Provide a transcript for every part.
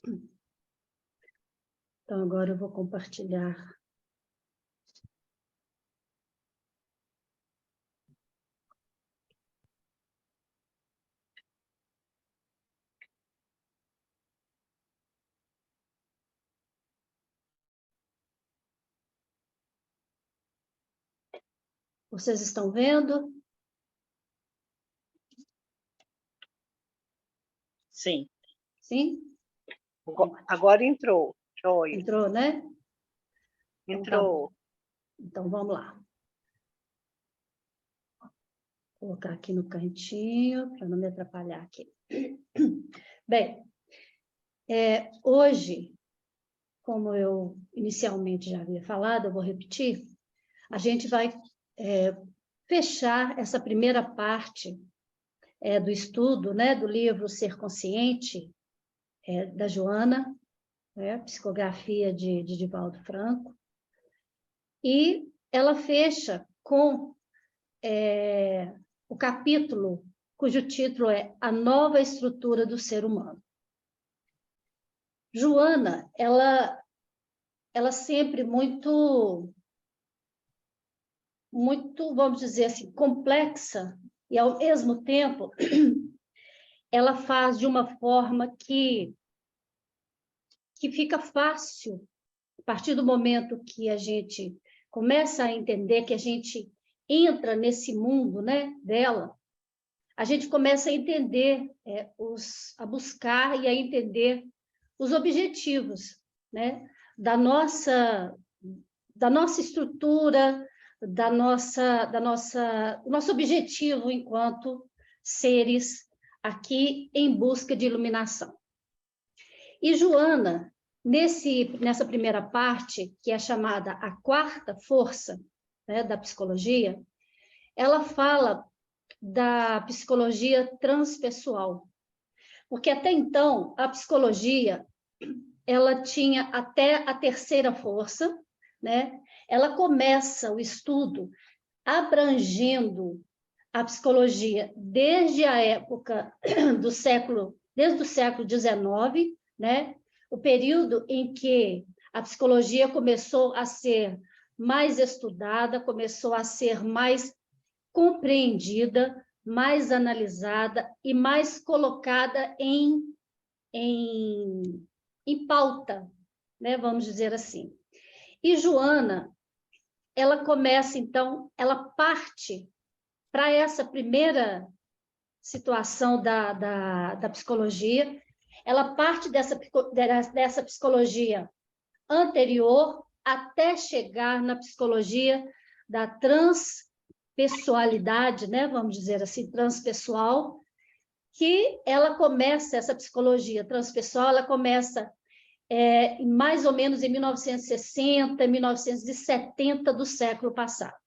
Então, agora eu vou compartilhar. Vocês estão vendo? Sim. Sim? Agora entrou. Joia. Entrou, né? Entrou. Então, vamos lá. Vou colocar aqui no cantinho, para não me atrapalhar aqui. Bem, hoje, como eu inicialmente já havia falado, eu vou repetir, a gente vai fechar essa primeira parte do estudo, né, do livro Ser Consciente, da Joana, psicografia de Divaldo Franco, e ela fecha com o capítulo cujo título é A Nova Estrutura do Ser Humano. Joana, ela sempre muito, vamos dizer assim, complexa, e ao mesmo tempo ela faz de uma forma que fica fácil, a partir do momento que a gente começa a entender, que a gente entra nesse mundo, né, dela, a gente começa a entender, a buscar e a entender os objetivos, né, da nossa estrutura, do nosso objetivo enquanto seres aqui em busca de iluminação. E Joana, nessa primeira parte, que é chamada a quarta força, né, da psicologia, ela fala da psicologia transpessoal. Porque até então, a psicologia, ela tinha até a terceira força, né? Ela começa o estudo abrangendo a psicologia desde a época desde o século XIX, né? O período em que a psicologia começou a ser mais estudada, começou a ser mais compreendida, mais analisada e mais colocada em pauta, né? Vamos dizer assim. E Joana, ela começa, então, ela parte para essa primeira situação da psicologia, ela parte dessa psicologia anterior até chegar na psicologia da transpessoalidade, né? Vamos dizer assim, transpessoal, que ela começa, essa psicologia transpessoal, ela começa mais ou menos em 1960, 1970 do século passado.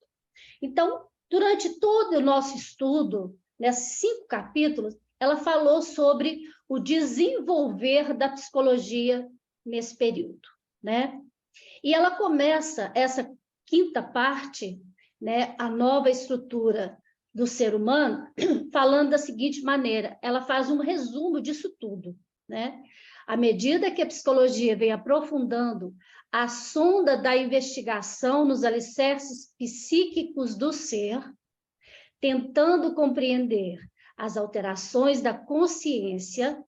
Então, durante todo o nosso estudo, nesses 5 capítulos, ela falou sobre o desenvolver da psicologia nesse período, né? E ela começa essa quinta parte, né, a nova estrutura do ser humano, falando da seguinte maneira, ela faz um resumo disso tudo, né? À medida que a psicologia vem aprofundando a sonda da investigação nos alicerces psíquicos do ser, tentando compreender as alterações da consciência,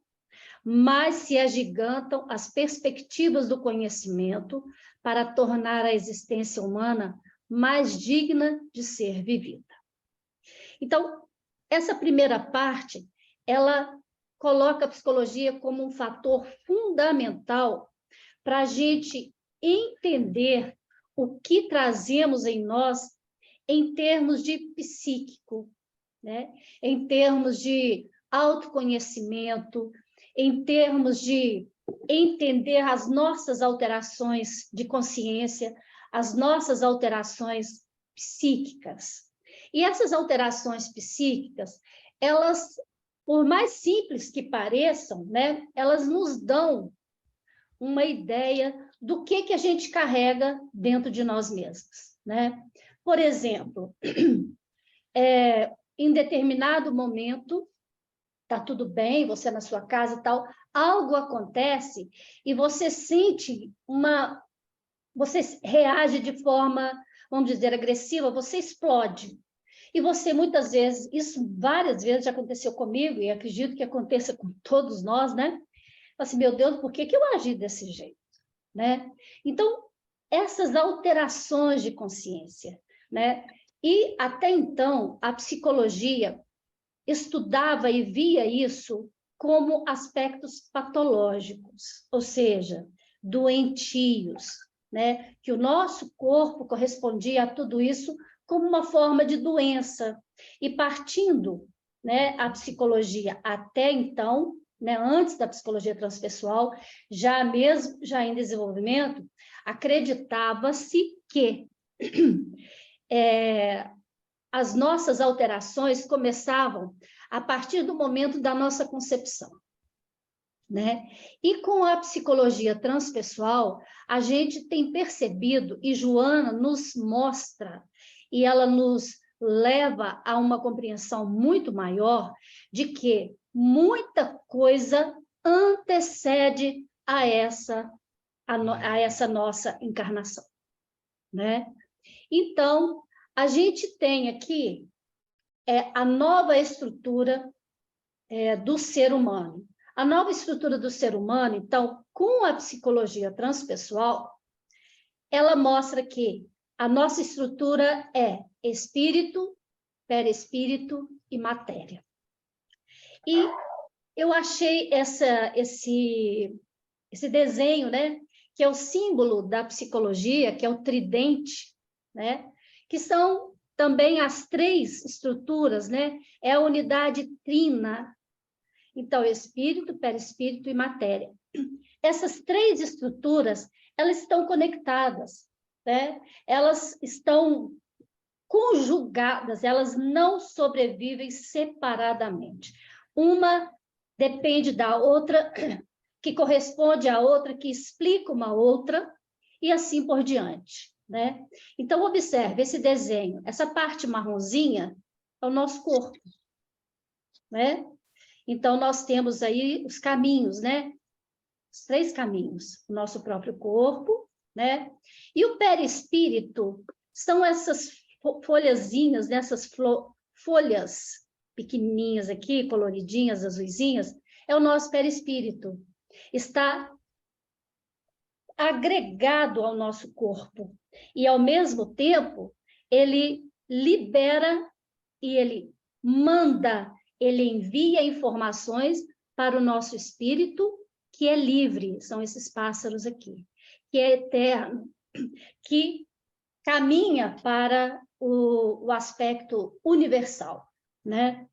mais se agigantam as perspectivas do conhecimento para tornar a existência humana mais digna de ser vivida. Então, essa primeira parte, ela coloca a psicologia como um fator fundamental para a gente entender o que trazemos em nós em termos de psíquico, né? Em termos de autoconhecimento, em termos de entender as nossas alterações de consciência, as nossas alterações psíquicas. E essas alterações psíquicas, elas, por mais simples que pareçam, né, elas nos dão uma ideia do que a gente carrega dentro de nós mesmos, né? Por exemplo, em determinado momento, tá tudo bem, você na sua casa e tal, algo acontece e você sente você reage de forma, vamos dizer, agressiva, você explode. E você, muitas vezes, isso várias vezes já aconteceu comigo, e acredito que aconteça com todos nós, né? Assim, meu Deus, por que eu agi desse jeito? Né? Então, essas alterações de consciência, né? E, até então, a psicologia estudava e via isso como aspectos patológicos, ou seja, doentios, né? Que o nosso corpo correspondia a tudo isso como uma forma de doença. E partindo, né, a psicologia até então, né, antes da psicologia transpessoal, já em desenvolvimento, acreditava-se que as nossas alterações começavam a partir do momento da nossa concepção, né? E com a psicologia transpessoal, a gente tem percebido, e Joana nos mostra, e ela nos leva a uma compreensão muito maior de que muita coisa antecede a essa nossa encarnação, né? Então, a gente tem aqui a nova estrutura do ser humano. A nova estrutura do ser humano, então, com a psicologia transpessoal, ela mostra que a nossa estrutura é espírito, perispírito e matéria. E eu achei esse desenho, né, que é o símbolo da psicologia, que é o tridente, né, que são também as três estruturas, né, é a unidade trina. Então, espírito, perispírito e matéria. Essas três estruturas, elas estão conectadas, né? Elas estão conjugadas, elas não sobrevivem separadamente. Uma depende da outra, que corresponde à outra, que explica uma outra, e assim por diante, né? Então, observe esse desenho, essa parte marronzinha é o nosso corpo, né? Então, nós temos aí os caminhos, né? Os três caminhos. O nosso próprio corpo, né? E o perispírito são essas folhazinhas, nessas folhas pequenininhas aqui, coloridinhas, azuisinhas, é o nosso perispírito. Está agregado ao nosso corpo. E, ao mesmo tempo, ele libera e ele manda, ele envia informações para o nosso espírito, que é livre, são esses pássaros aqui, que é eterno, que caminha para o aspecto universal, né?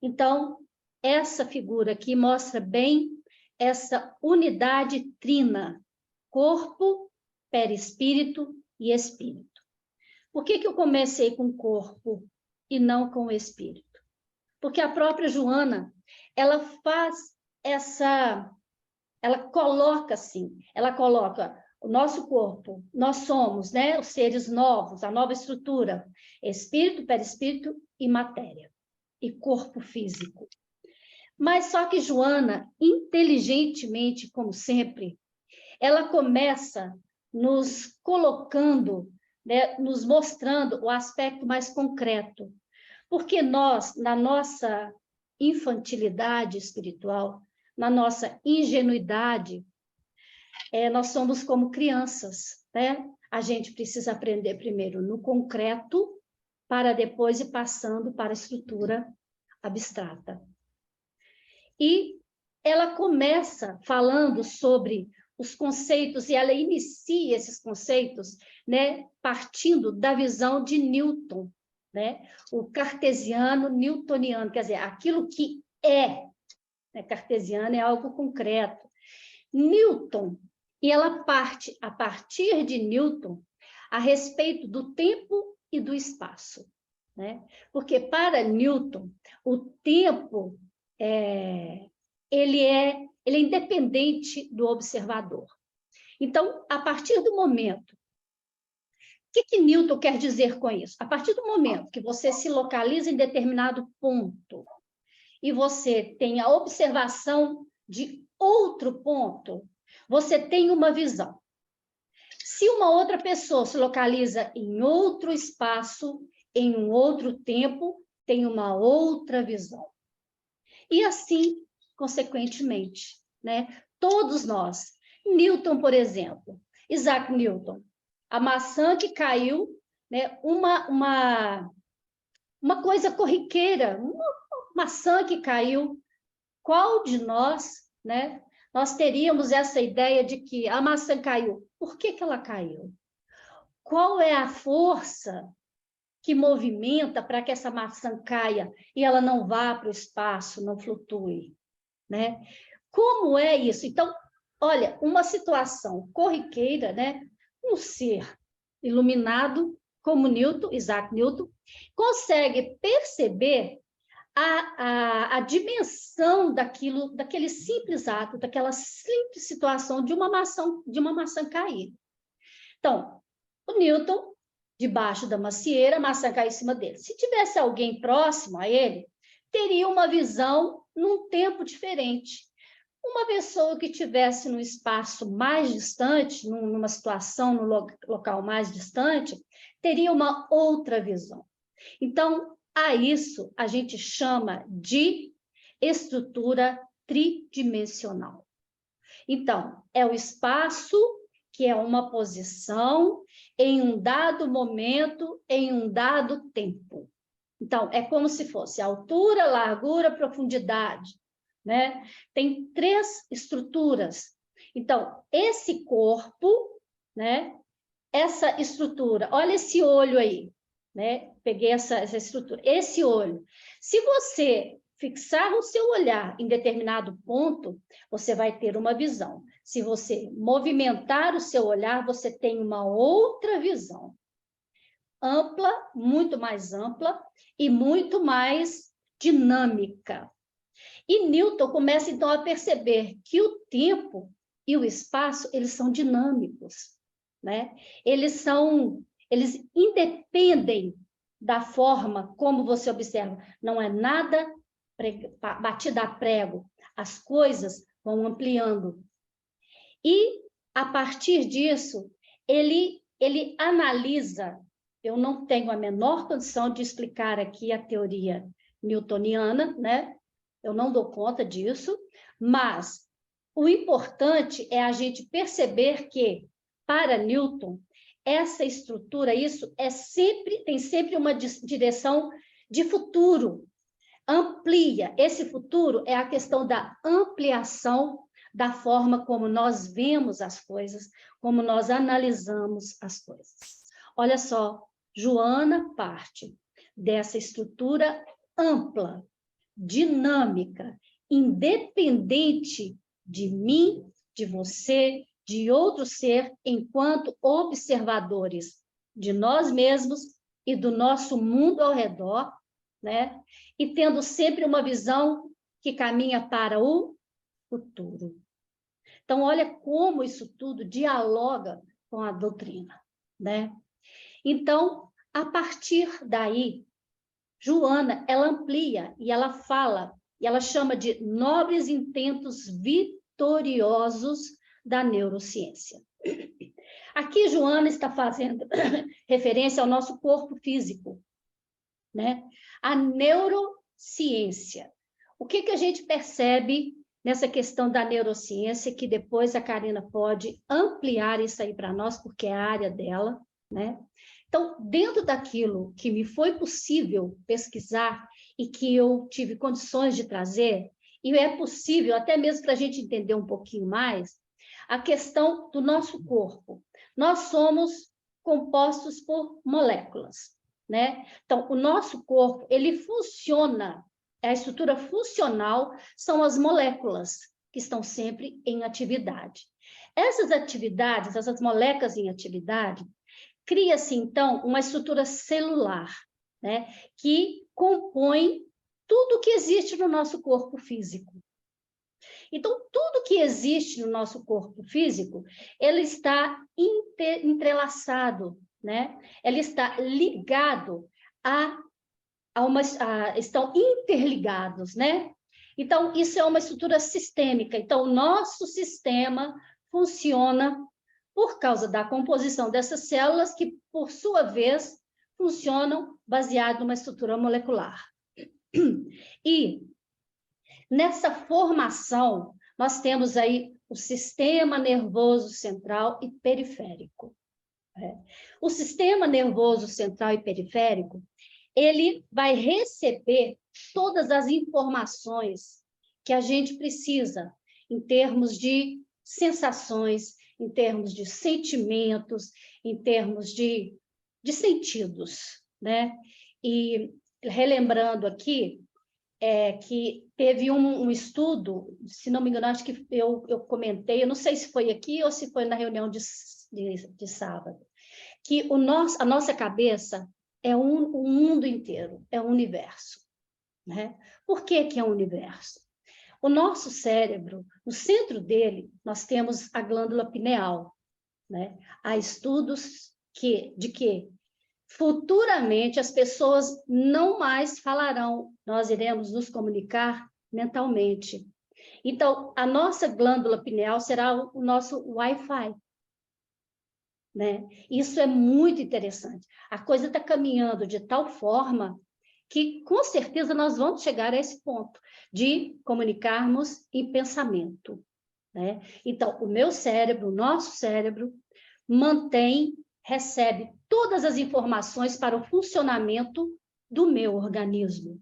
Então, essa figura aqui mostra bem essa unidade trina, corpo, perispírito e espírito. Por que eu comecei com o corpo e não com o espírito? Porque a própria Joana, ela faz ela coloca assim, ela coloca o nosso corpo, nós somos, né, os seres novos, a nova estrutura, espírito, perispírito e matéria, e corpo físico. Mas só que Joana, inteligentemente, como sempre, ela começa nos colocando, né, nos mostrando o aspecto mais concreto. Porque nós, na nossa infantilidade espiritual, na nossa ingenuidade, nós somos como crianças, né? A gente precisa aprender primeiro no concreto, para depois ir passando para a estrutura abstrata. E ela começa falando sobre os conceitos, e ela inicia esses conceitos, né, partindo da visão de Newton, né? O cartesiano newtoniano, quer dizer, aquilo que é, né? Cartesiano é algo concreto. Newton, e ela parte, a partir de Newton, a respeito do tempo e do espaço, né? Porque para Newton, o tempo ele é independente do observador. Então, a partir do momento... O que Newton quer dizer com isso? A partir do momento que você se localiza em determinado ponto e você tem a observação de outro ponto, você tem uma visão. Se uma outra pessoa se localiza em outro espaço, em um outro tempo, tem uma outra visão. E assim, consequentemente, né? Todos nós. Newton, por exemplo, Isaac Newton, a maçã que caiu, né? Uma coisa corriqueira, uma maçã que caiu. Qual de nós, né? Nós teríamos essa ideia de que a maçã caiu. Por que que ela caiu? Qual é a força que movimenta para que essa maçã caia e ela não vá para o espaço, não flutue, né? Como é isso? Então, olha, uma situação corriqueira, né? Um ser iluminado como Newton, Isaac Newton, consegue perceber a dimensão daquele simples ato, daquela simples situação de uma maçã cair. Então, o Newton, debaixo da macieira, a maçã cai em cima dele. Se tivesse alguém próximo a ele, teria uma visão num tempo diferente. Uma pessoa que estivesse num espaço mais distante, numa situação, num local mais distante, teria uma outra visão. Então, a isso a gente chama de estrutura tridimensional. Então, é o espaço que é uma posição em um dado momento, em um dado tempo. Então, é como se fosse altura, largura, profundidade, né? Tem 3 estruturas. Então, esse corpo, né? Essa estrutura, olha esse olho aí, né? Peguei essa estrutura. Esse olho, se você fixar o seu olhar em determinado ponto, você vai ter uma visão. Se você movimentar o seu olhar, você tem uma outra visão. Ampla, muito mais ampla e muito mais dinâmica. E Newton começa, então, a perceber que o tempo e o espaço, eles são dinâmicos, né? Eles independem da forma como você observa. Não é nada batida a prego. As coisas vão ampliando. E, a partir disso, ele analisa. Eu não tenho a menor condição de explicar aqui a teoria newtoniana, né? Eu não dou conta disso, mas o importante é a gente perceber que, para Newton, essa estrutura, isso tem sempre uma direção de futuro. Amplia. Esse futuro é a questão da ampliação da forma como nós vemos as coisas, como nós analisamos as coisas. Olha só, Joana parte dessa estrutura ampla, dinâmica, independente de mim, de você, de outro ser, enquanto observadores de nós mesmos e do nosso mundo ao redor, né? E tendo sempre uma visão que caminha para o futuro. Então, olha como isso tudo dialoga com a doutrina, né? Então, a partir daí, Joana, ela amplia e ela fala, e ela chama de nobres intentos vitoriosos da neurociência. Aqui, Joana está fazendo referência ao nosso corpo físico, né? A neurociência. O que a gente percebe nessa questão da neurociência, que depois a Karina pode ampliar isso aí para nós, porque é a área dela, né? Então, dentro daquilo que me foi possível pesquisar e que eu tive condições de trazer, e é possível, até mesmo para a gente entender um pouquinho mais, a questão do nosso corpo. Nós somos compostos por moléculas, né? Então, o nosso corpo, ele funciona, a estrutura funcional são as moléculas que estão sempre em atividade. Essas atividades, essas moléculas em atividade, cria-se, então, uma estrutura celular, né, que compõe tudo que existe no nosso corpo físico. Então, tudo que existe no nosso corpo físico, ele está entrelaçado, né? Ele está ligado a estão interligados, né? Então, isso é uma estrutura sistêmica. Então, o nosso sistema funciona por causa da composição dessas células que, por sua vez, funcionam baseado numa estrutura molecular. E nessa formação, nós temos aí o sistema nervoso central e periférico. O sistema nervoso central e periférico, ele vai receber todas as informações que a gente precisa em termos de sensações, em termos de sentimentos, em termos de sentidos, né? E relembrando aqui, que teve um estudo, se não me engano, acho que eu comentei, eu não sei se foi aqui ou se foi na reunião de sábado, que a nossa cabeça é o mundo inteiro, é o universo. Né? Por que que é um universo? O nosso cérebro, no centro dele, nós temos a glândula pineal. Né? Há estudos de que futuramente as pessoas não mais falarão, nós iremos nos comunicar mentalmente. Então, a nossa glândula pineal será o nosso Wi-Fi. Né? Isso é muito interessante. A coisa está caminhando de tal forma que, com certeza, nós vamos chegar a esse ponto de comunicarmos em pensamento. Né? Então, o meu cérebro, o nosso cérebro, recebe todas as informações para o funcionamento do meu organismo.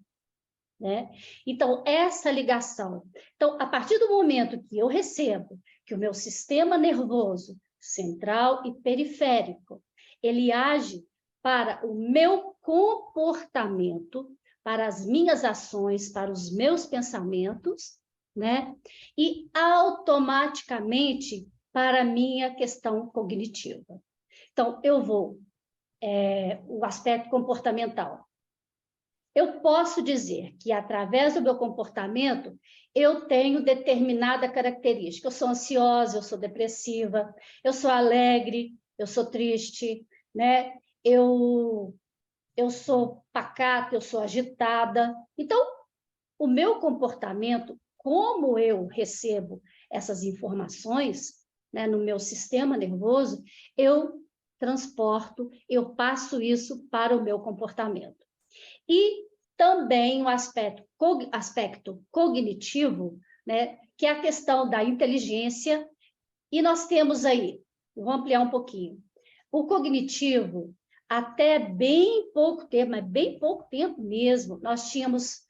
Né? Então, essa ligação. Então, a partir do momento que eu recebo que o meu sistema nervoso central e periférico, ele age para o meu comportamento, para as minhas ações, para os meus pensamentos, né? E automaticamente para a minha questão cognitiva. Então, o aspecto comportamental. Eu posso dizer que, através do meu comportamento, eu tenho determinada característica. Eu sou ansiosa, eu sou depressiva, eu sou alegre, eu sou triste, né? Eu sou pacata, eu sou agitada. Então, o meu comportamento, como eu recebo essas informações, né, no meu sistema nervoso, eu transporto, eu passo isso para o meu comportamento. E também o aspecto cognitivo, né, que é a questão da inteligência, e nós temos aí, vou ampliar um pouquinho, o cognitivo, até bem pouco tempo, mas bem pouco tempo mesmo, nós tínhamos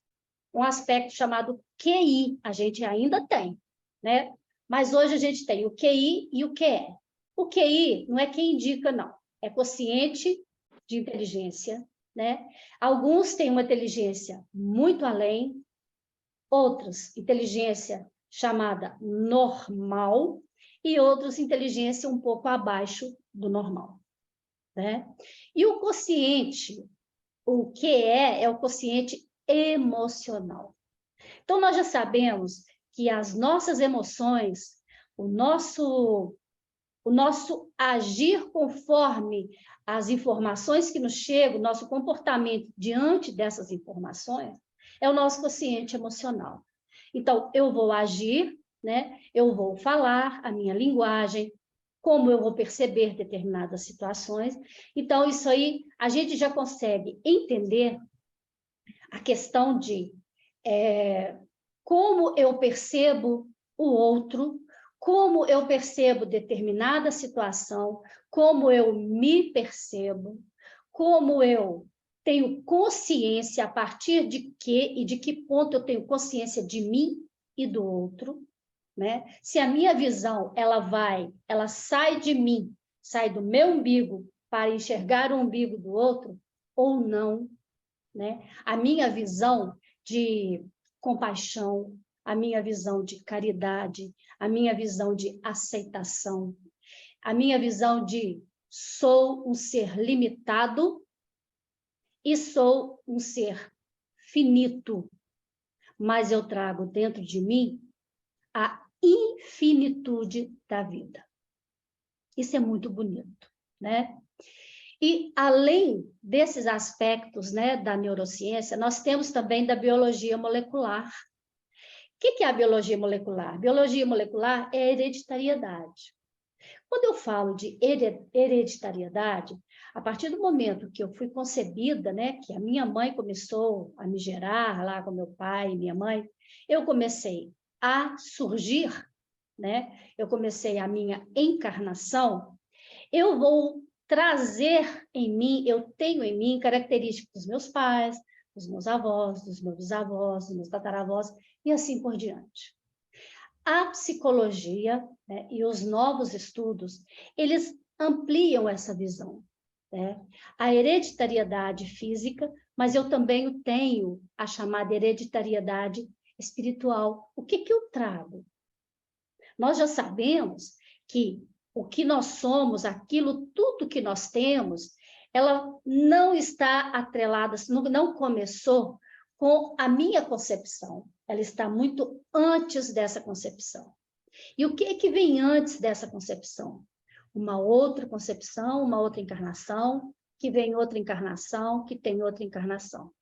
um aspecto chamado QI, a gente ainda tem, né? Mas hoje a gente tem o QI e o QE. O QI não é quem indica, não, é quociente de inteligência, né? Alguns têm uma inteligência muito além, outros inteligência chamada normal e outros inteligência um pouco abaixo do normal, né? E o quociente, o QE é o quociente emocional. Então, nós já sabemos que as nossas emoções, o nosso agir conforme as informações que nos chegam, nosso comportamento diante dessas informações, é o nosso quociente emocional. Então, eu vou agir, né? Eu vou falar a minha linguagem, como eu vou perceber determinadas situações. Então, isso aí, a gente já consegue entender a questão de como eu percebo o outro, como eu percebo determinada situação, como eu me percebo, como eu tenho consciência a partir de que e de que ponto eu tenho consciência de mim e do outro, né? Se a minha visão ela sai de mim, sai do meu umbigo para enxergar o umbigo do outro ou não, né? A minha visão de compaixão, a minha visão de caridade, a minha visão de aceitação, a minha visão de sou um ser limitado e sou um ser finito, mas eu trago dentro de mim a infinitude da vida. Isso é muito bonito, né? E, além desses aspectos, né, da neurociência, nós temos também da biologia molecular. O que é a biologia molecular? Biologia molecular é a hereditariedade. Quando eu falo de hereditariedade, a partir do momento que eu fui concebida, né, que a minha mãe começou a me gerar lá com meu pai e minha mãe, eu comecei a surgir, né, eu comecei a minha encarnação, eu vou trazer em mim, eu tenho em mim características dos meus pais, dos meus avós, dos meus bisavós, dos meus tataravós, e assim por diante. A psicologia, né, e os novos estudos, eles ampliam essa visão, né? A hereditariedade física, mas eu também tenho a chamada hereditariedade espiritual. O que eu trago? Nós já sabemos que o que nós somos, aquilo tudo que nós temos, ela não está atrelada, não começou com a minha concepção. Ela está muito antes dessa concepção. E o que vem antes dessa concepção? Uma outra concepção, uma outra encarnação, que vem outra encarnação, que tem outra encarnação.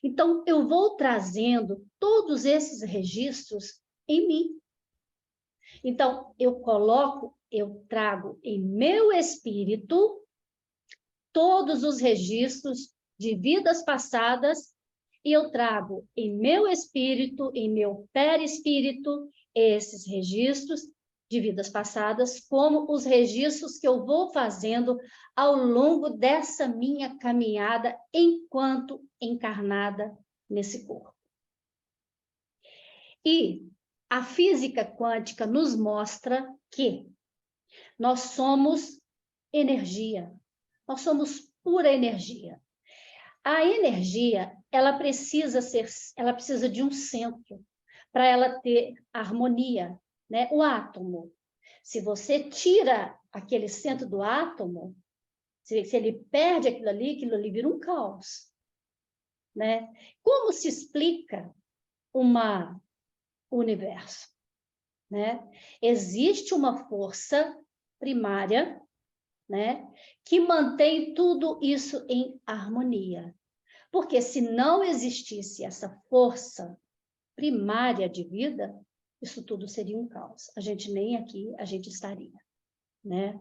Então, eu vou trazendo todos esses registros em mim. Então, eu trago em meu espírito todos os registros de vidas passadas e eu trago em meu espírito, em meu perispírito, esses registros de vidas passadas, como os registros que eu vou fazendo ao longo dessa minha caminhada enquanto encarnada nesse corpo. E a física quântica nos mostra que nós somos energia, nós somos pura energia. A energia, ela precisa de um centro para ela ter harmonia, né? O átomo. Se você tira aquele centro do átomo, se ele perde aquilo ali vira um caos, né? Como se explica o universo, né? Existe uma força primária, né, que mantém tudo isso em harmonia. Porque se não existisse essa força primária de vida, isso tudo seria um caos. A gente nem aqui a gente estaria, né?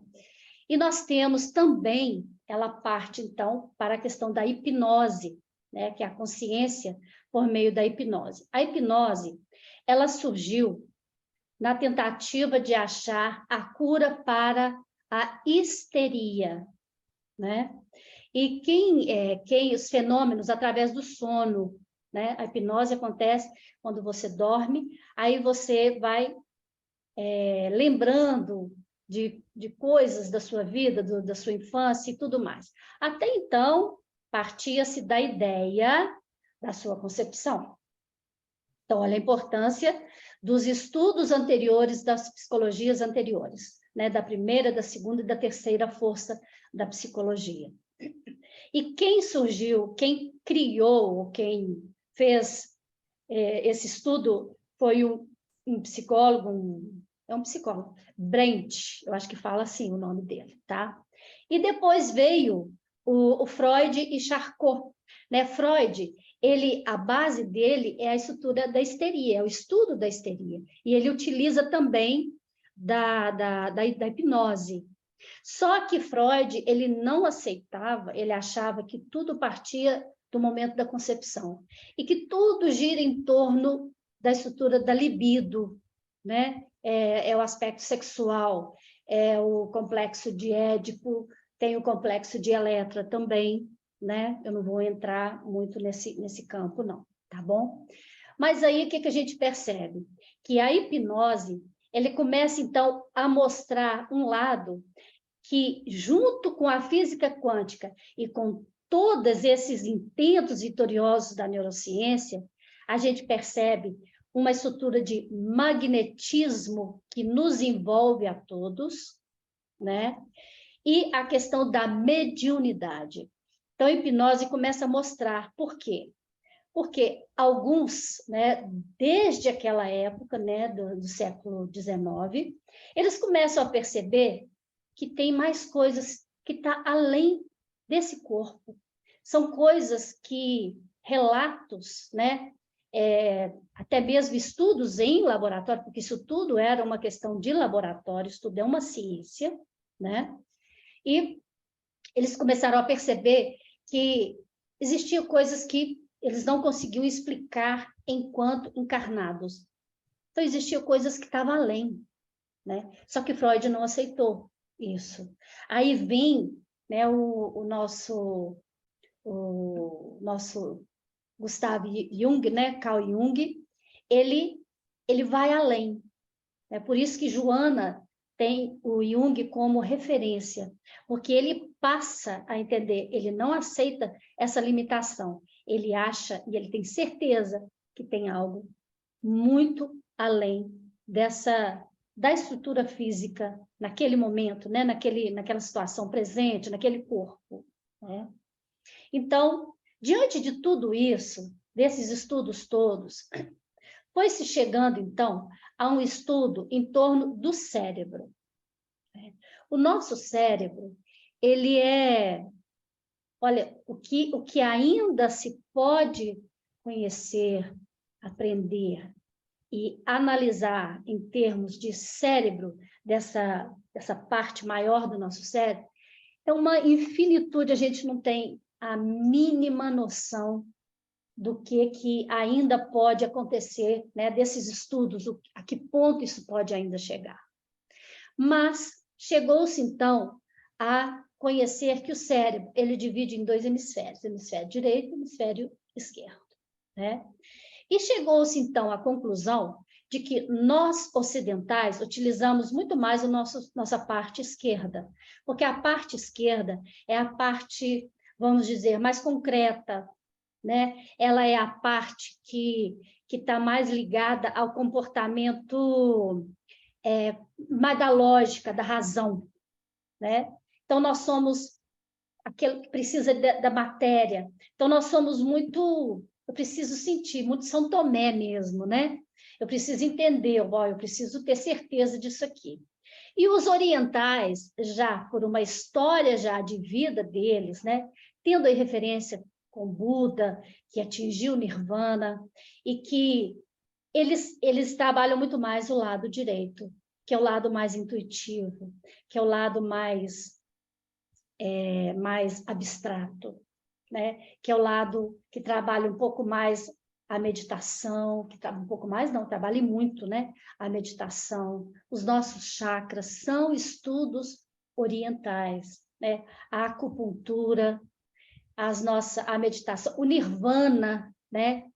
E nós temos também, ela parte então para a questão da hipnose, né, que é a consciência por meio da hipnose. A hipnose, ela surgiu na tentativa de achar a cura para a histeria, né? E os fenômenos através do sono, né? A hipnose acontece quando você dorme, aí você vai lembrando de coisas da sua vida, da sua infância e tudo mais. Até então, partia-se da ideia da sua concepção. Então, olha a importância dos estudos anteriores, das psicologias anteriores, né? Da primeira, da segunda e da terceira força da psicologia. E quem surgiu, quem criou, quem fez esse estudo foi um psicólogo, um psicólogo, Brent, eu acho que fala assim o nome dele, tá? E depois veio o Freud e Charcot, né? Freud, a base dele é a estrutura da histeria, é o estudo da histeria, e ele utiliza também da hipnose. Só que Freud, ele não aceitava, ele achava que tudo partia do momento da concepção, e que tudo gira em torno da estrutura da libido, né? É o aspecto sexual, é o complexo de Édipo, tem o complexo de Eletra também, né? Eu não vou entrar muito nesse campo, não, tá bom? Mas aí, o que a gente percebe? Que a hipnose, ele começa, então, a mostrar um lado que, junto com a física quântica e com todos esses intentos vitoriosos da neurociência, a gente percebe uma estrutura de magnetismo que nos envolve a todos, né? E a questão da mediunidade. Então, a hipnose começa a mostrar por quê? Porque alguns, né, desde aquela época, né, do século XIX, eles começam a perceber que tem mais coisas que estão além desse corpo. São coisas que, relatos, né? Até mesmo estudos em laboratório, porque isso tudo era uma questão de laboratório, isso tudo é uma ciência, né? E eles começaram a perceber que existiam coisas que eles não conseguiam explicar enquanto encarnados. Então, existiam coisas que estavam além, né? Só que Freud não aceitou isso. Aí vem, né, o nosso Gustav Jung, né, Carl Jung, ele vai além. É por isso que Joana tem o Jung como referência, porque ele passa a entender, ele não aceita essa limitação. Ele acha e ele tem certeza que tem algo muito além da estrutura física naquele momento, né? Naquela situação presente, naquele corpo, né? Então, diante de tudo isso, desses estudos todos, foi-se chegando, então, a um estudo em torno do cérebro. O nosso cérebro, ele olha, o que ainda se pode conhecer, aprender e analisar em termos de cérebro, dessa parte maior do nosso cérebro, é uma infinitude, a gente não tem a mínima noção do que ainda pode acontecer, né, desses estudos, a que ponto isso pode ainda chegar. Mas chegou-se, então, a conhecer que o cérebro, ele divide em dois hemisférios, hemisfério direito e hemisfério esquerdo, né? E chegou-se, então, à conclusão de que nós, ocidentais, utilizamos muito mais nossa parte esquerda, porque a parte esquerda é a parte, vamos dizer, mais concreta, né? Ela é a parte que está mais ligada ao comportamento mais da lógica, da razão, né? Então, nós somos aquele que precisa da matéria. Então, nós somos muito... Eu preciso sentir, muito São Tomé mesmo, né? Eu preciso entender, eu preciso ter certeza disso aqui. E os orientais, já por uma história já de vida deles, né? Tendo aí referência com Buda, que atingiu o Nirvana, e que eles trabalham muito mais o lado direito, que é o lado mais intuitivo, que é o lado mais abstrato, né? Que é o lado que trabalha um pouco mais a meditação, que um pouco mais não, trabalha muito, né? A meditação, os nossos chakras são estudos orientais, né? A acupuntura, a meditação, o nirvana, né?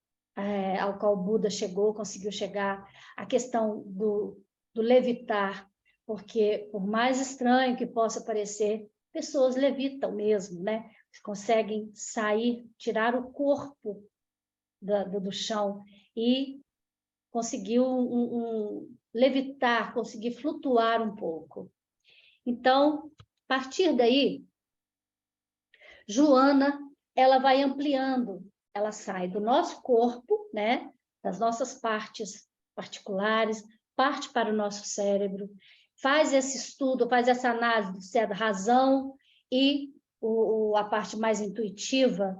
Ao qual o Buda conseguiu chegar, a questão do levitar, porque por mais estranho que possa parecer, pessoas levitam mesmo, né? Conseguem sair, tirar o corpo do chão e conseguir levitar, conseguir flutuar um pouco. Então, a partir daí, Joana, ela vai ampliando, ela sai do nosso corpo, né? Das nossas partes particulares, parte para o nosso cérebro, faz esse estudo, faz essa análise da razão e a parte mais intuitiva.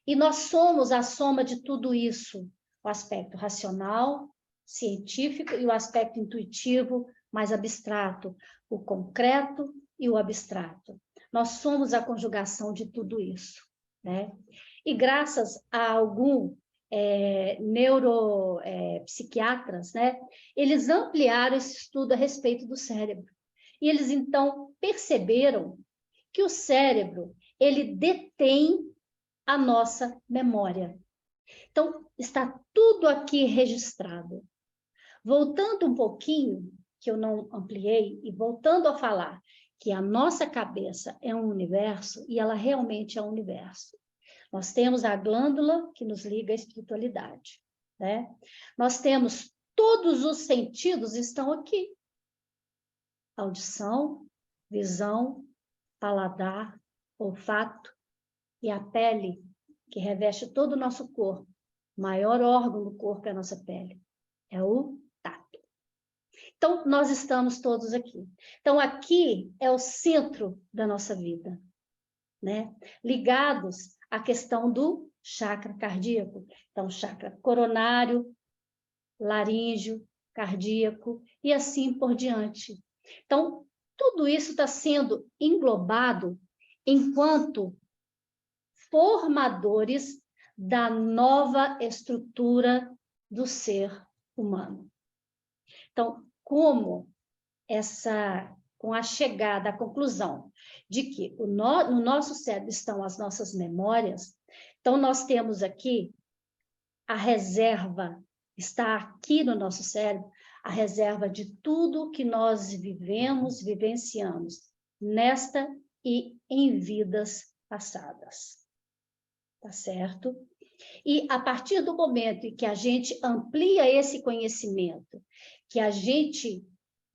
E nós somos a soma de tudo isso, o aspecto racional, científico e o aspecto intuitivo, mais abstrato, o concreto e o abstrato. Nós somos a conjugação de tudo isso, né? E graças a algum neuropsiquiatras, né? Eles ampliaram esse estudo a respeito do cérebro. E eles, então, perceberam que o cérebro, ele detém a nossa memória. Então, está tudo aqui registrado. Voltando um pouquinho, que eu não ampliei, e voltando a falar que a nossa cabeça é um universo, e ela realmente é um universo. Nós temos a glândula que nos liga à espiritualidade, né? Nós temos todos os sentidos estão aqui. Audição, visão, paladar, olfato e a pele, que reveste todo o nosso corpo. O maior órgão do corpo é a nossa pele. É o tato. Então, nós estamos todos aqui. Então, aqui é o centro da nossa vida. né? Ligados à questão do chakra cardíaco. Então, chakra coronário, laríngeo, cardíaco e assim por diante. Então, tudo isso está sendo englobado enquanto formadores da nova estrutura do ser humano. Então, com a chegada à conclusão de que no nosso cérebro estão as nossas memórias, então nós temos aqui a reserva, está aqui no nosso cérebro, a reserva de tudo que nós vivemos, vivenciamos, nesta e em vidas passadas. Tá certo? E a partir do momento em que a gente amplia esse conhecimento, que a gente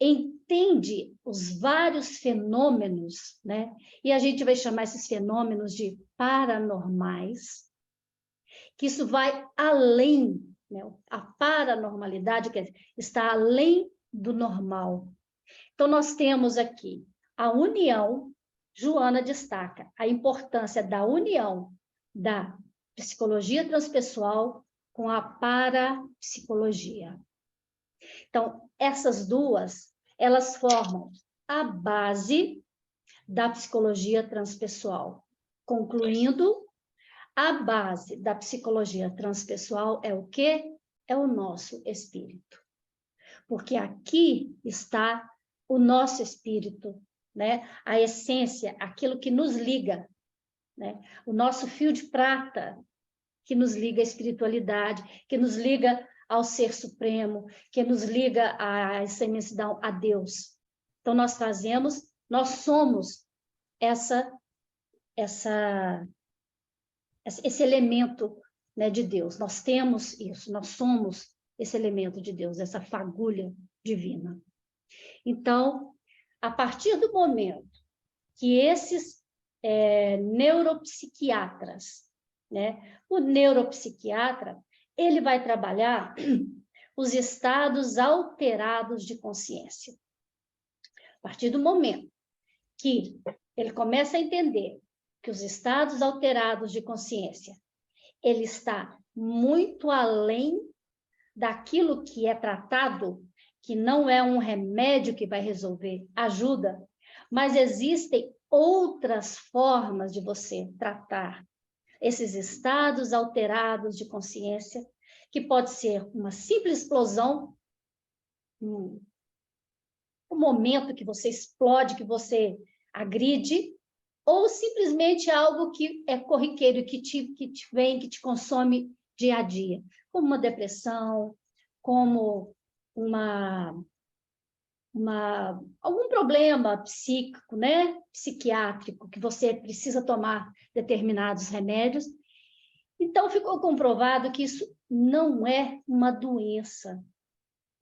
entende os vários fenômenos, né? E a gente vai chamar esses fenômenos de paranormais, que isso vai além, né? A paranormalidade está além do normal. Então, nós temos aqui a união, Joana destaca a importância da união da psicologia transpessoal com a parapsicologia. Então, essas duas, elas formam a base da psicologia transpessoal. Concluindo, a base da psicologia transpessoal é o quê? É o nosso espírito. Porque aqui está o nosso espírito, né? A essência, aquilo que nos liga, né? O nosso fio de prata, que nos liga à espiritualidade, que nos liga ao Ser Supremo, que nos liga a essa imensidão, a Deus. Então, nós somos esse elemento, né, de Deus. Nós temos isso, nós somos esse elemento de Deus, essa fagulha divina. Então, a partir do momento que esses neuropsiquiatras, né, o neuropsiquiatra, ele vai trabalhar os estados alterados de consciência. A partir do momento que ele começa a entender que os estados alterados de consciência, ele está muito além daquilo que é tratado, que não é um remédio que vai resolver, ajuda, mas existem outras formas de você tratar esses estados alterados de consciência, que pode ser uma simples explosão, um momento que você explode, que você agride, ou simplesmente algo que é corriqueiro, que te consome dia a dia, como uma depressão, como algum problema psíquico, né? Psiquiátrico, que você precisa tomar determinados remédios. Então, ficou comprovado que isso não é uma doença,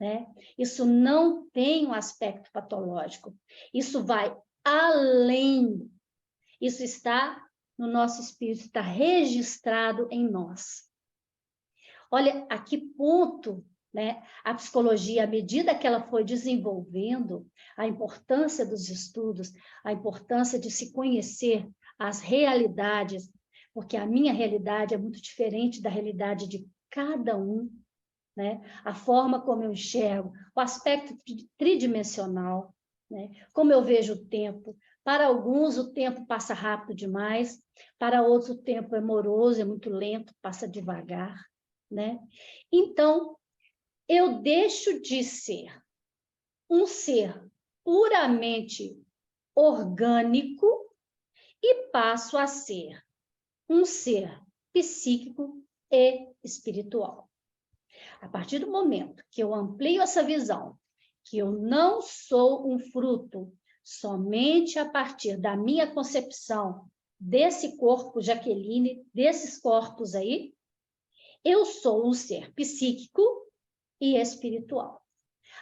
né? Isso não tem um aspecto patológico. Isso vai além. Isso está no nosso espírito, está registrado em nós. Olha a que ponto, né, a psicologia, à medida que ela foi desenvolvendo, a importância dos estudos, a importância de se conhecer as realidades, porque a minha realidade é muito diferente da realidade de cada um, né? A forma como eu enxergo, o aspecto tridimensional, né? Como eu vejo o tempo. Para alguns, o tempo passa rápido demais, para outros, o tempo é moroso, é muito lento, passa devagar, né? Então, eu deixo de ser um ser puramente orgânico e passo a ser um ser psíquico e espiritual. A partir do momento que eu amplio essa visão, que eu não sou um fruto somente a partir da minha concepção desse corpo, Jaqueline, desses corpos aí, eu sou um ser psíquico e espiritual.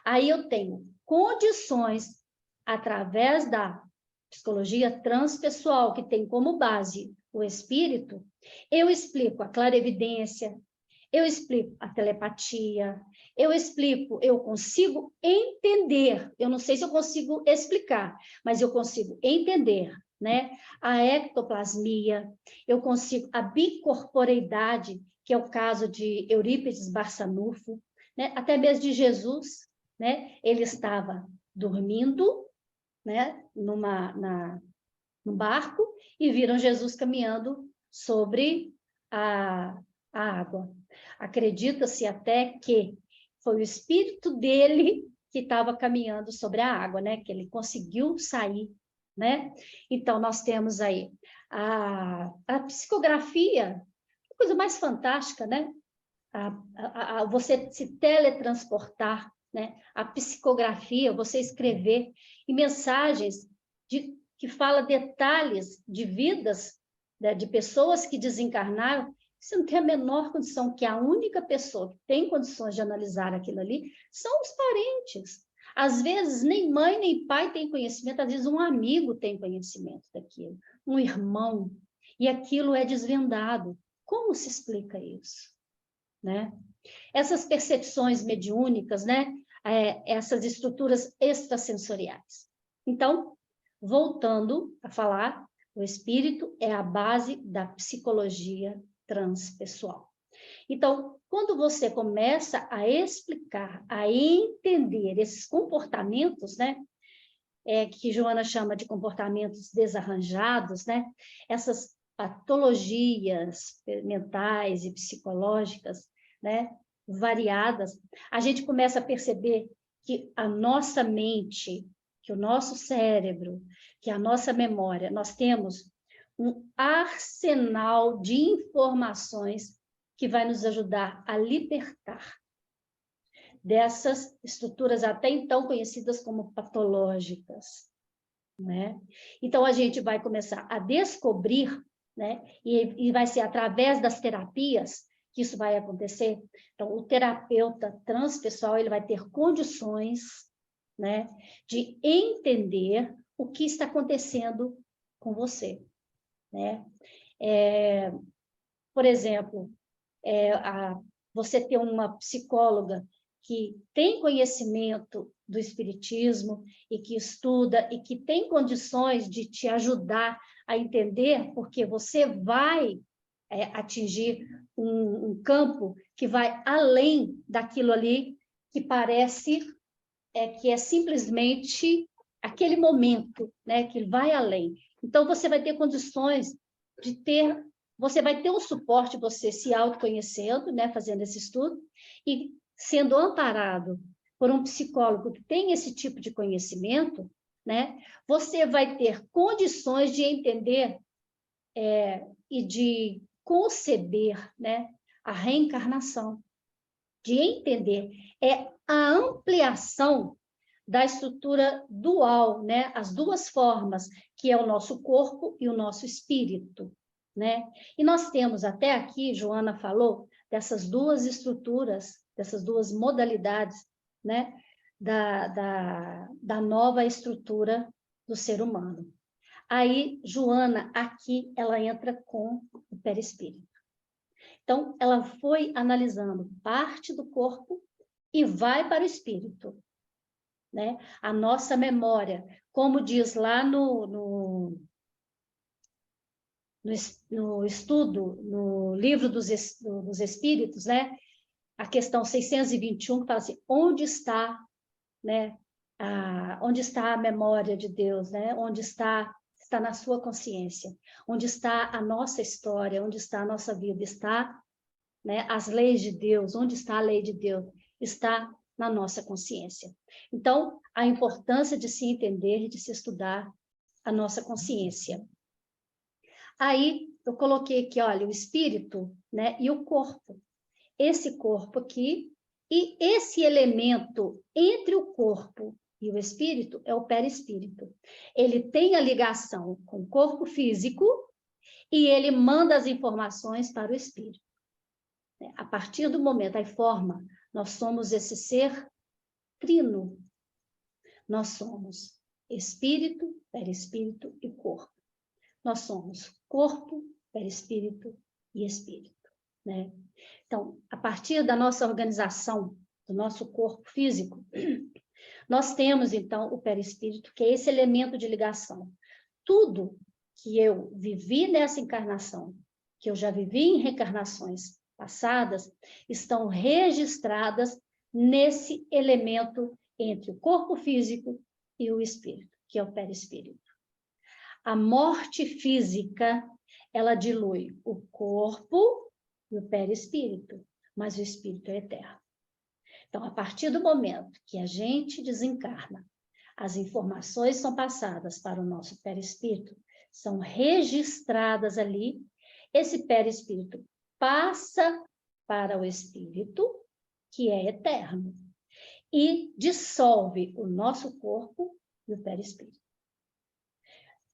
Aí eu tenho condições, através da psicologia transpessoal, que tem como base o espírito, eu explico a clarevidência, eu explico a telepatia, eu consigo entender, eu não sei se eu consigo explicar, mas eu consigo entender, né? A ectoplasmia, eu consigo a bicorporeidade, que é o caso de Eurípides Barçanufo, né? Até mesmo de Jesus, né? Ele estava dormindo, né? Num barco e viram Jesus caminhando sobre a água. Acredita-se até que foi o espírito dele que estava caminhando sobre a água, né? Que ele conseguiu sair, né? Então, nós temos aí a psicografia, a coisa mais fantástica, né? Você se teletransportar, né? A psicografia, você escrever e mensagens que fala detalhes de vidas, né, de pessoas que desencarnaram. Você não tem a menor condição, que a única pessoa que tem condições de analisar aquilo ali são os parentes. Às vezes, nem mãe nem pai tem conhecimento, às vezes um amigo tem conhecimento daquilo, um irmão, e aquilo é desvendado. Como se explica isso? Né? Essas percepções mediúnicas, né? Essas estruturas extrasensoriais. Então, voltando a falar, o espírito é a base da psicologia transpessoal. Então, quando você começa a explicar, a entender esses comportamentos, né? Que Joana chama de comportamentos desarranjados, né? Essas patologias mentais e psicológicas, né? Variadas, a gente começa a perceber que a nossa mente, que o nosso cérebro, que a nossa memória, nós temos um arsenal de informações que vai nos ajudar a libertar dessas estruturas até então conhecidas como patológicas, né? Então, a gente vai começar a descobrir, né? E vai ser através das terapias que isso vai acontecer. Então, o terapeuta transpessoal, ele vai ter condições, né, de entender o que está acontecendo com você, né? Por exemplo, você ter uma psicóloga que tem conhecimento do espiritismo e que estuda e que tem condições de te ajudar a entender, porque você vai atingir um campo que vai além daquilo ali que parece que é simplesmente aquele momento, né, que vai além. Então, você vai ter condições de ter, você vai ter um suporte, você se autoconhecendo, né, fazendo esse estudo, e sendo amparado por um psicólogo que tem esse tipo de conhecimento, né, você vai ter condições de entender e de conceber, né, a reencarnação, de entender. É a ampliação da estrutura dual, né, as duas formas, que é o nosso corpo e o nosso espírito, né? E nós temos até aqui, Joana falou, dessas duas estruturas, dessas duas modalidades, né, da nova estrutura do ser humano. Aí, Joana, aqui, ela entra com o perispírito. Então, ela foi analisando parte do corpo e vai para o espírito, né? A nossa memória, como diz lá no estudo, no livro dos Espíritos, né? A questão 621, que fala assim, onde está, né? Onde está a memória de Deus, né? Onde está na sua consciência, onde está a nossa história, onde está a nossa vida, está, né, as leis de Deus, onde está a lei de Deus? Está na nossa consciência. Então, a importância de se entender e de se estudar a nossa consciência. Aí, eu coloquei aqui, olha, o espírito, né, e o corpo. Esse corpo aqui, e esse elemento entre o corpo e o espírito é o perispírito. Ele tem a ligação com o corpo físico e ele manda as informações para o espírito. A partir do momento, aí forma, nós somos esse ser trino. Nós somos espírito, perispírito e corpo. Nós somos corpo, perispírito e espírito, né? Então, a partir da nossa organização, do nosso corpo físico, nós temos, então, o perispírito, que é esse elemento de ligação. Tudo que eu vivi nessa encarnação, que eu já vivi em reencarnações passadas, estão registradas nesse elemento entre o corpo físico e o espírito, que é o perispírito. A morte física, ela dilui o corpo e o perispírito, mas o espírito é eterno. Então, a partir do momento que a gente desencarna, as informações são passadas para o nosso perispírito, são registradas ali, esse perispírito passa para o espírito, que é eterno, e dissolve o nosso corpo e o perispírito.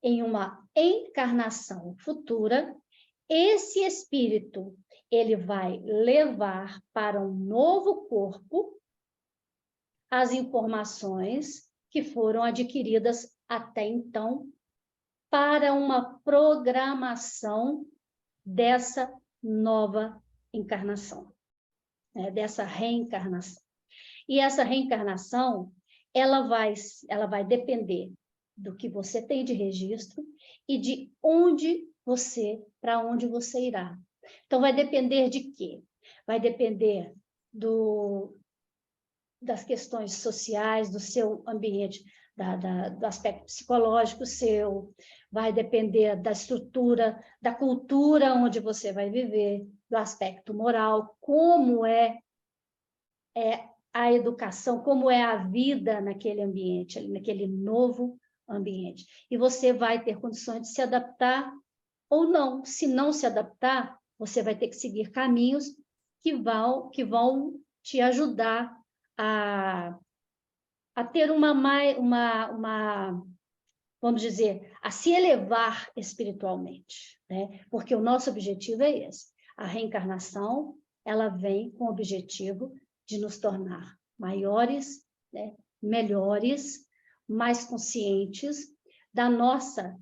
Em uma encarnação futura, esse espírito, ele vai levar para um novo corpo as informações que foram adquiridas até então para uma programação dessa nova encarnação, né? Dessa reencarnação. E essa reencarnação, ela vai depender do que você tem de registro e de para onde você irá. Então, vai depender de quê? Vai depender das questões sociais, do seu ambiente, do aspecto psicológico seu, vai depender da estrutura, da cultura onde você vai viver, do aspecto moral, como é a educação, como é a vida naquele ambiente, naquele novo ambiente. E você vai ter condições de se adaptar ou não. Se não se adaptar, você vai ter que seguir caminhos que vão te ajudar a ter vamos dizer, a se elevar espiritualmente, né? Porque o nosso objetivo é esse. A reencarnação, ela vem com o objetivo de nos tornar maiores, né? Melhores, mais conscientes da nossa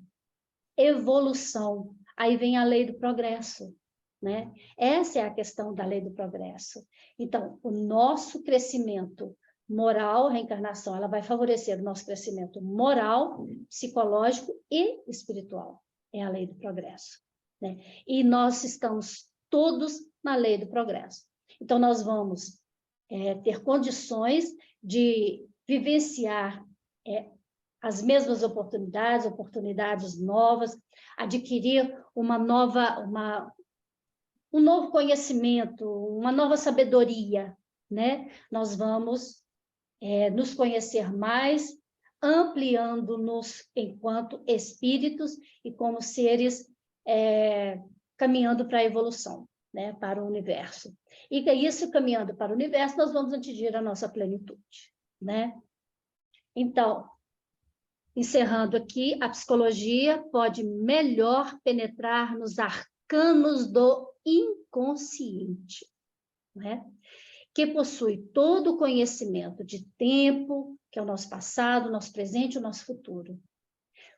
evolução. Aí vem a lei do progresso, né? Essa é a questão da lei do progresso. Então, o nosso crescimento moral, a reencarnação, ela vai favorecer o nosso crescimento moral, psicológico e espiritual. É a lei do progresso, né? E nós estamos todos na lei do progresso. Então, nós vamos ter condições de vivenciar as mesmas oportunidades novas, adquirir um novo conhecimento, uma nova sabedoria, né? Nós vamos nos conhecer mais, ampliando-nos enquanto espíritos e como seres caminhando para a evolução, né? Para o universo. E que isso, caminhando para o universo, nós vamos atingir a nossa plenitude, né? Então, encerrando aqui, a psicologia pode melhor penetrar nos arcanos do inconsciente, né? Que possui todo o conhecimento de tempo, que é o nosso passado, o nosso presente e o nosso futuro,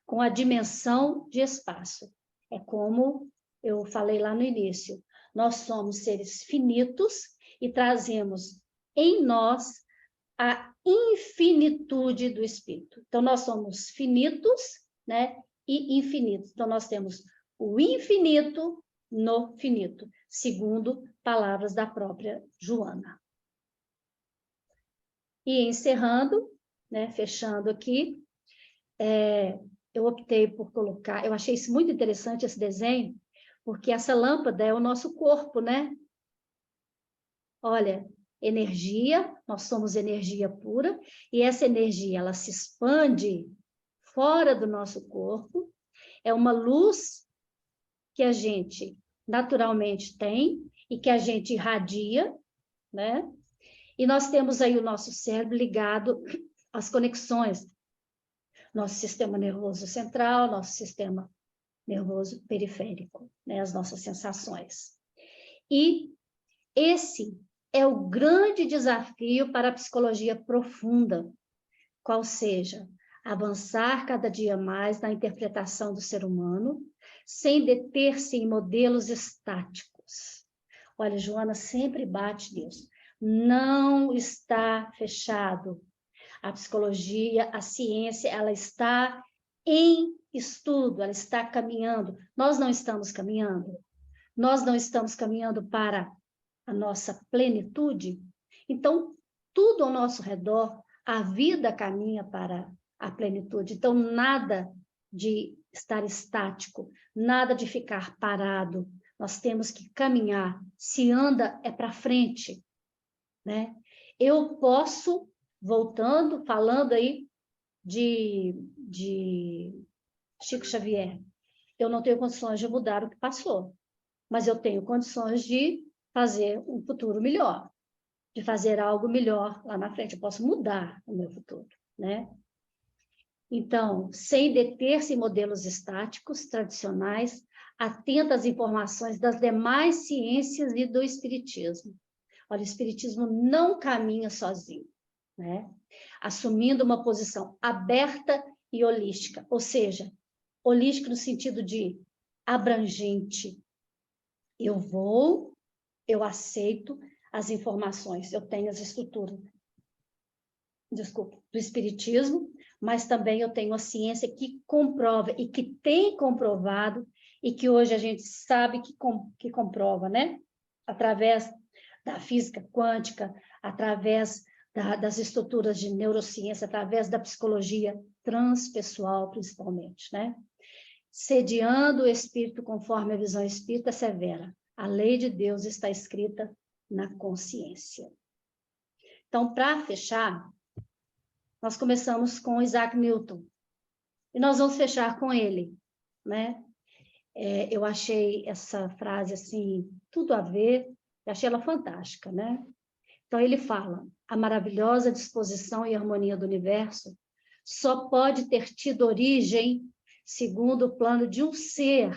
com a dimensão de espaço. É como eu falei lá no início, nós somos seres finitos e trazemos em nós a infinitude do espírito. Então, nós somos finitos, né, e infinitos. Então, nós temos o infinito no finito, segundo palavras da própria Joana. E encerrando, né, fechando aqui, eu optei por colocar, eu achei isso muito interessante, esse desenho, porque essa lâmpada é o nosso corpo, né? Olha, energia, nós somos energia pura, e essa energia, ela se expande fora do nosso corpo, é uma luz que a gente naturalmente tem, e que a gente irradia, né? E nós temos aí o nosso cérebro ligado às conexões, nosso sistema nervoso central, nosso sistema nervoso periférico, né? As nossas sensações. E esse é o grande desafio para a psicologia profunda, qual seja, avançar cada dia mais na interpretação do ser humano, sem deter-se em modelos estáticos. Olha, Joana sempre bate nisso. Não está fechado. A psicologia, a ciência, ela está em estudo, ela está caminhando. Nós não estamos caminhando. Nós não estamos caminhando para a nossa plenitude. Então, tudo ao nosso redor, a vida caminha para a plenitude. Então, nada de estar estático, nada de ficar parado. Nós temos que caminhar. Se anda, é para frente, né? Eu posso, voltando, falando aí de Chico Xavier, eu não tenho condições de mudar o que passou, mas eu tenho condições de fazer um futuro melhor, de fazer algo melhor lá na frente. Eu posso mudar o meu futuro, né? Então, sem deter-se em modelos estáticos, tradicionais, atenta às informações das demais ciências e do espiritismo. Olha, o espiritismo não caminha sozinho, né? Assumindo uma posição aberta e holística, ou seja, holística no sentido de abrangente. Eu aceito as informações, eu tenho as estruturas, do espiritismo, mas também eu tenho a ciência que comprova e que tem comprovado e que hoje a gente sabe que comprova, né? Através da física quântica, através das estruturas de neurociência, através da psicologia transpessoal, principalmente, né? Sediando o espírito conforme a visão espírita severa. A lei de Deus está escrita na consciência. Então, para fechar, nós começamos com Isaac Newton. E nós vamos fechar com ele, né? Eu achei essa frase, assim, tudo a ver, eu achei ela fantástica, né? Então, ele fala, a maravilhosa disposição e harmonia do universo só pode ter tido origem segundo o plano de um ser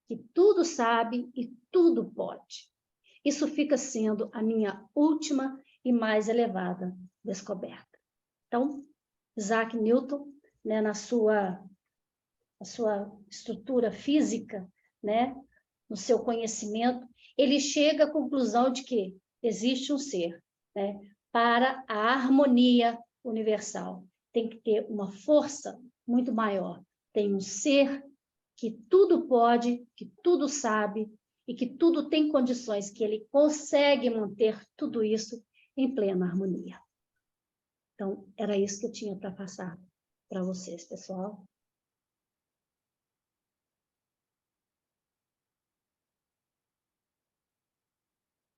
que tudo sabe e tudo pode. Isso fica sendo a minha última e mais elevada descoberta. Então, Isaac Newton, né, na sua estrutura física, né, no seu conhecimento, ele chega à conclusão de que existe um ser, né, para a harmonia universal. Tem que ter uma força muito maior. Tem um ser que tudo pode, que tudo sabe e que tudo tem condições, que ele consegue manter tudo isso em plena harmonia. Então, era isso que eu tinha para passar para vocês, pessoal.